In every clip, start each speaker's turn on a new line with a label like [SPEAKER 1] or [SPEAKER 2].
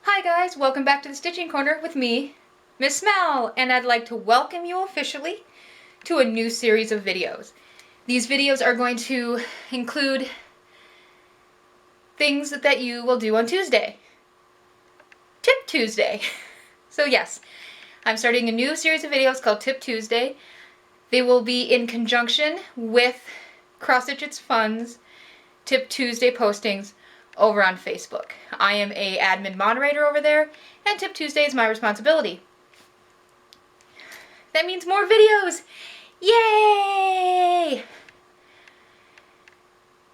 [SPEAKER 1] Hi guys, welcome back to the Stitching Corner with me, Miss Mel, and I'd like to welcome you officially to a new series of videos. These videos are going to include things that you will do on Tuesday. Tip Tuesday. So yes, I'm starting a new series of videos called Tip Tuesday. They will be in conjunction with Cross Stitch Fun's Tip Tuesday postings over on Facebook. I am a admin moderator over there, and Tip Tuesday is my responsibility. That means more videos! Yay!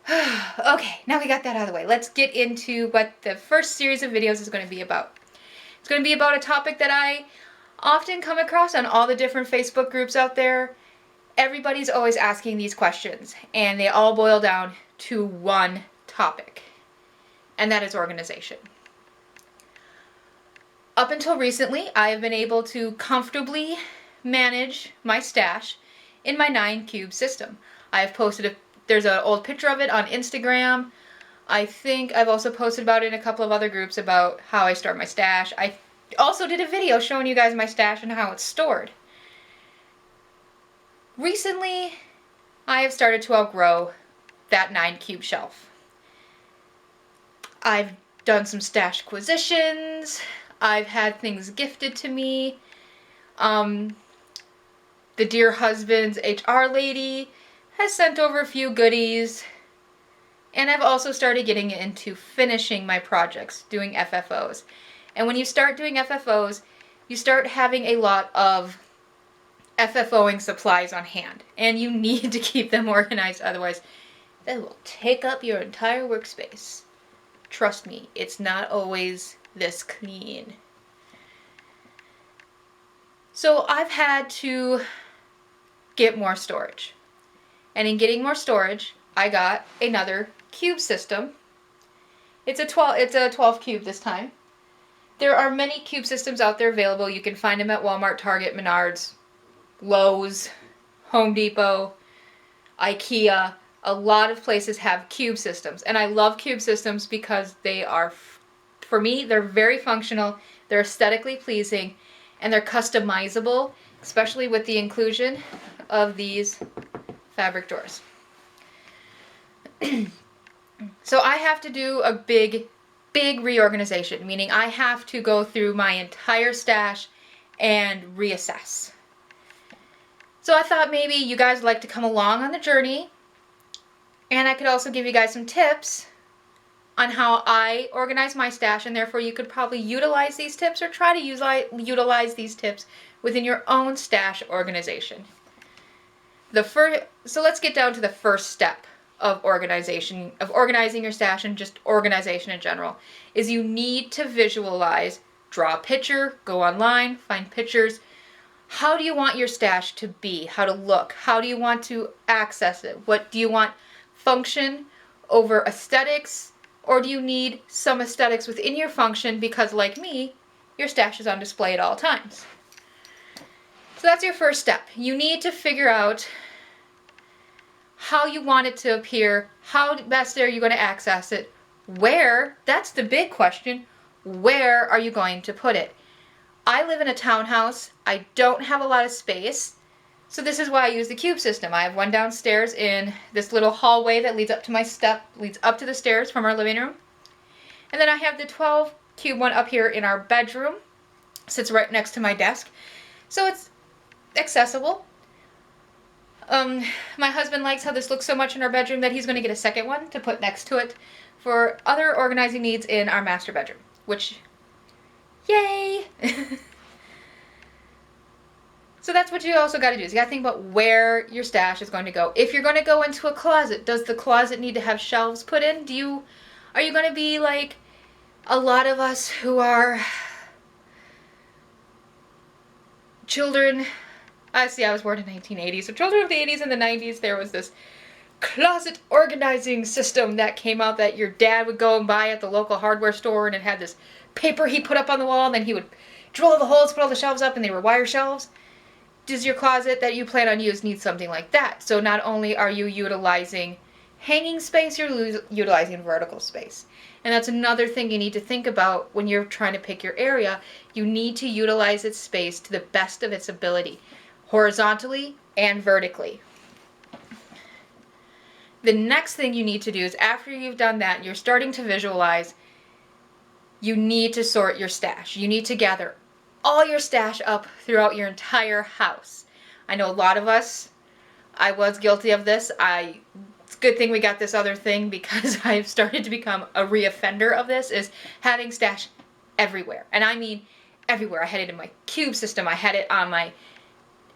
[SPEAKER 1] Okay, now we got that out of the way. Let's get into what the first series of videos is going to be about. It's going to be about a topic that I often come across on all the different Facebook groups out there. Everybody's always asking these questions, and they all boil down to one topic, and that is organization. Up until recently, I have been able to comfortably manage my stash in my 9-cube system. I have posted there's an old picture of it on Instagram. I think I've also posted about it in a couple of other groups about how I store my stash. I also did a video showing you guys my stash and how it's stored. Recently, I have started to outgrow that 9-cube shelf. I've done some stash acquisitions. I've had things gifted to me. The dear husband's HR lady has sent over a few goodies. And I've also started getting into finishing my projects, doing FFOs. And when you start doing FFOs, you start having a lot of FFOing supplies on hand. And you need to keep them organized, otherwise they will take up your entire workspace. Trust me, it's not always this clean. So I've had to get more storage. And in getting more storage, I got another cube system. It's a 12 cube this time. There are many cube systems out there available. You can find them at Walmart, Target, Menards, Lowe's, Home Depot, IKEA. A lot of places have cube systems, and I love cube systems because they are, for me, they're very functional, they're aesthetically pleasing, and they're customizable, especially with the inclusion of these fabric doors. So I have to do a big reorganization, meaning I have to go through my entire stash and reassess. So I thought maybe you guys would like to come along on the journey, and I could also give you guys some tips on how I organize my stash, and therefore you could probably utilize these tips or try to utilize these tips within your own stash organization. So let's get down to the first step of organizing your stash, and just organization in general, is you need to visualize, draw a picture, go online, find pictures. How do you want your stash to be? How to look? How do you want to access it? What do you want? Function over aesthetics, or do you need some aesthetics within your function because, like me, your stash is on display at all times? So that's your first step. You need to figure out how you want it to appear, how best are you going to access it, where, that's the big question, where are you going to put it? I live in a townhouse. I don't have a lot of space. So this is why I use the cube system. I have one downstairs in this little hallway that leads up to the stairs from our living room. And then I have the 12 cube one up here in our bedroom. Sits right next to my desk. So it's accessible. My husband likes how this looks so much in our bedroom that he's going to get a second one to put next to it for other organizing needs in our master bedroom, which, yay! So that's what you also got to do, is you got to think about where your stash is going to go. If you're going to go into a closet, does the closet need to have shelves put in? Are you going to be like a lot of us who are children? I was born in the 1980s, so children of the 80s and the 90s, there was this closet organizing system that came out that your dad would go and buy at the local hardware store, and it had this paper he put up on the wall, and then he would drill all the holes, put all the shelves up, and they were wire shelves. Does your closet that you plan on using need something like that? So not only are you utilizing hanging space, you're utilizing vertical space. And that's another thing you need to think about when you're trying to pick your area. You need to utilize its space to the best of its ability, horizontally and vertically. The next thing you need to do is, after you've done that, you're starting to visualize, you need to sort your stash. You need to gather all your stash up throughout your entire house. I know a lot of us, I was guilty of this. It's a good thing we got this other thing, because I've started to become a reoffender of this, is having stash everywhere. And I mean everywhere. I had it in my cube system. I had it on my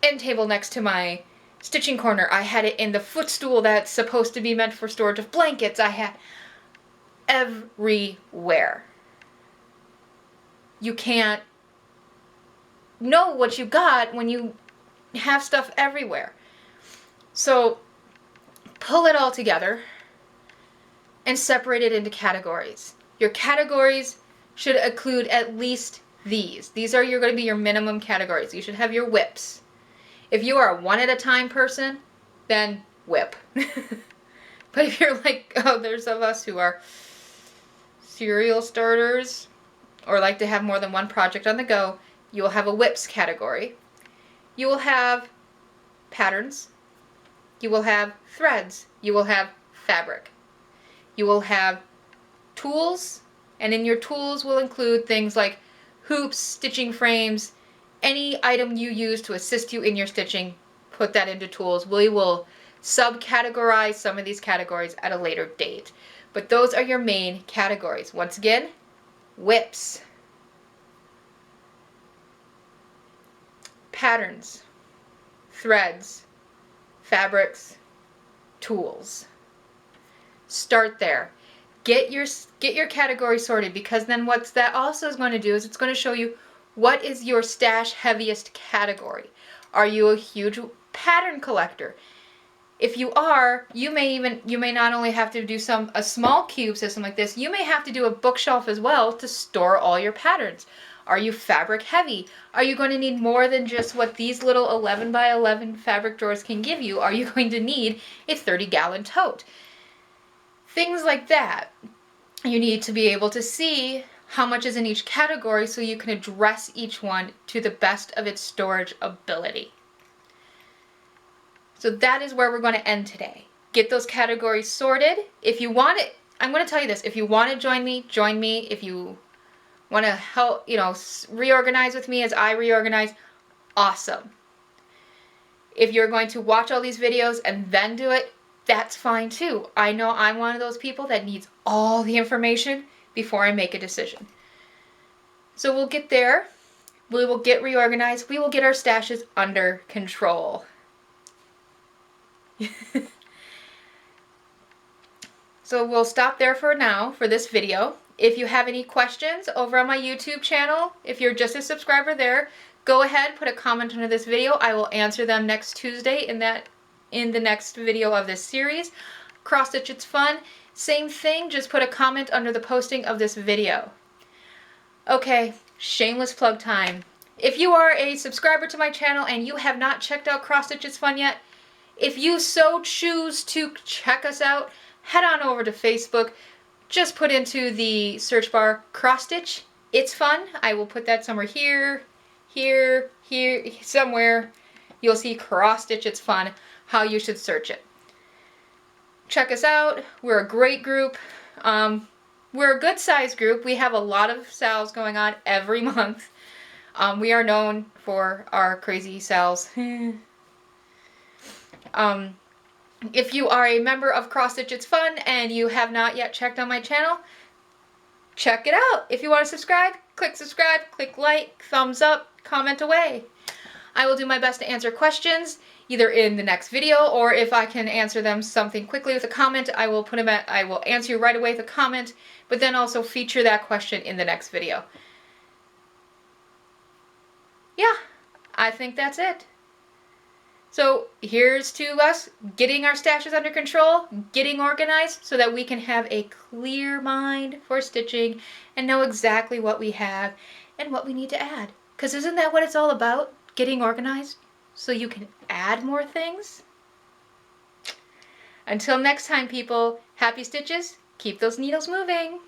[SPEAKER 1] end table next to my stitching corner. I had it in the footstool that's supposed to be meant for storage of blankets. I had everywhere. You can't know what you got when you have stuff everywhere. So pull it all together and separate it into categories. Your categories should include at least these. These are going to be your minimum categories. You should have your whips. If you are a one at a time person, then whip. But if you're like others of us who are serial starters or like to have more than one project on the go, you will have a whips category. You will have patterns. You will have threads. You will have fabric. You will have tools, and in your tools will include things like hoops, stitching frames, any item you use to assist you in your stitching, put that into tools. We will subcategorize some of these categories at a later date. But those are your main categories. Once again, whips, patterns, threads, fabrics, tools. Start there. Get your category sorted, because then what that also is going to do is it's going to show you what is your stash heaviest category. Are you a huge pattern collector? If you are, you may not only have to do a small cube system like this, you may have to do a bookshelf as well to store all your patterns. Are you fabric heavy? Are you going to need more than just what these little 11 by 11 fabric drawers can give you? Are you going to need a 30-gallon tote? Things like that. You need to be able to see how much is in each category so you can address each one to the best of its storage ability. So that is where we're going to end today. Get those categories sorted. If you want it, I'm going to tell you this. If you want to join me, join me. If you want to help, reorganize with me as I reorganize, awesome. If you're going to watch all these videos and then do it, that's fine too. I know I'm one of those people that needs all the information before I make a decision. So we'll get there. We will get reorganized. We will get our stashes under control. So we'll stop there for now for this video. If you have any questions over on my YouTube channel, if you're just a subscriber there, go ahead, put a comment under this video. I will answer them next Tuesday in the next video of this series. Cross Stitch It's Fun. Same thing, just put a comment under the posting of this video. Okay, shameless plug time. If you are a subscriber to my channel and you have not checked out Cross Stitch It's Fun yet, if you so choose to check us out, head on over to Facebook. Just put into the search bar Cross Stitch It's Fun. I will put that somewhere here, somewhere. You'll see Cross Stitch It's Fun, how you should search it. Check us out. We're a great group. We're a good sized group. We have a lot of sales going on every month. We are known for our crazy sales. If you are a member of Cross Stitch It's Fun and you have not yet checked on my channel, check it out. If you want to subscribe, click like, thumbs up, comment away. I will do my best to answer questions either in the next video, or if I can answer them something quickly with a comment, I will answer you right away with a comment, but then also feature that question in the next video. Yeah, I think that's it. So here's to us getting our stashes under control, getting organized so that we can have a clear mind for stitching and know exactly what we have and what we need to add. Because isn't that what it's all about? Getting organized so you can add more things? Until next time, people, happy stitches, keep those needles moving.